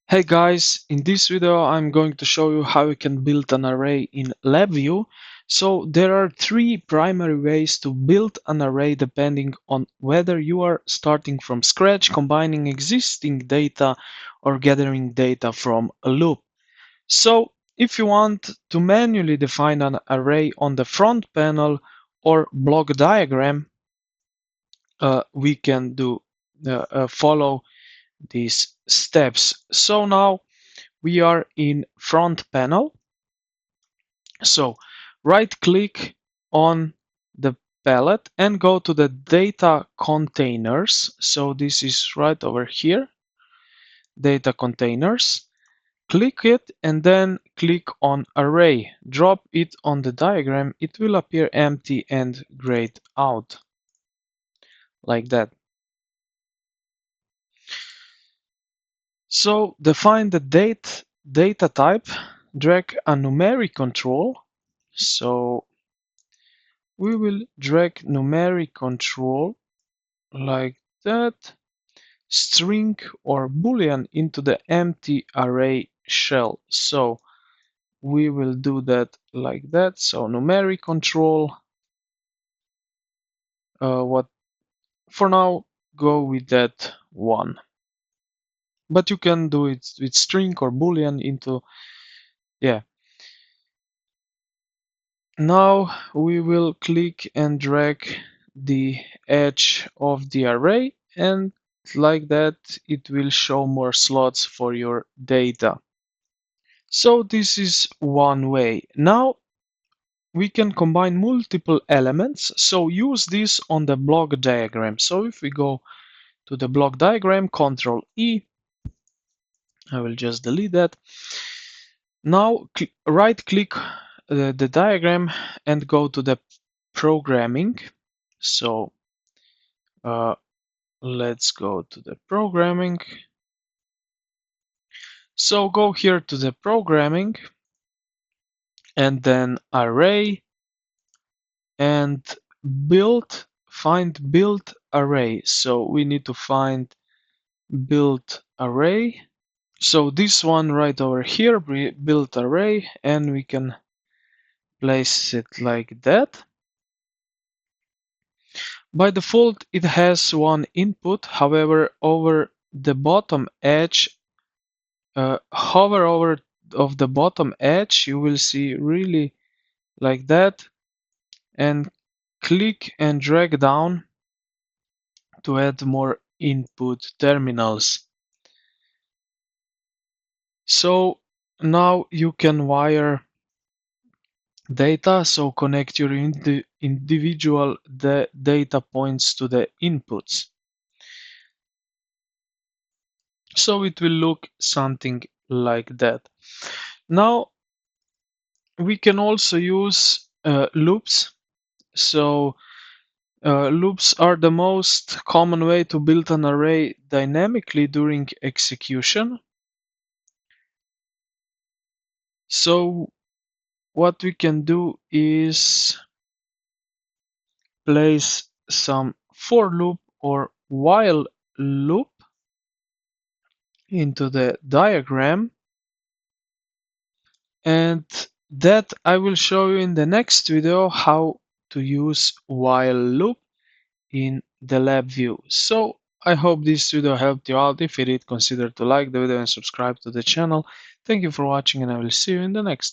Hey guys, in this video I'm going to show you how you can build an array in LabVIEW. So there are three primary ways to build an array depending on whether you are starting from scratch, combining existing data, or gathering data from a loop. So if you want to manually define an array on the front panel or block diagram, we can follow these steps. So now we are in front panel. So right click on the palette and go to the data containers. So this is right over here, data containers. Click it and then click on array. Drop it on the diagram. It will appear empty and grayed out like that. So define the data type, drag a numeric control. So we will drag numeric control like that, string or boolean into the empty array shell. So we will do that like that. So numeric control, what for now, go with that one. But you can do it with string or boolean into, yeah. Now we will click and drag the edge of the array, and like that it will show more slots for your data. So this is one way. Now we can combine multiple elements, so use this on the block diagram. So if we go to the block diagram, Ctrl E, I will just delete that. Now right click the diagram and go to the programming. So let's go to the programming. So go here to the programming and then array and find build array. So we need to find build array. So this one right over here, build array, and we can place it like that. By default, it has one input. However, over the bottom edge, hover over of the bottom edge, you will see really like that, and click and drag down to add more input terminals. So now you can wire data, so connect your individual data points to the inputs. So it will look something like that. Now we can also use loops. So loops are the most common way to build an array dynamically during execution. So what we can do is place some for loop or while loop into the diagram, and that I will show you in the next video how to use while loop in the LabVIEW. So I hope this video helped you out. If it did, consider to like the video and subscribe to the channel. Thank you for watching, and I will see you in the next one.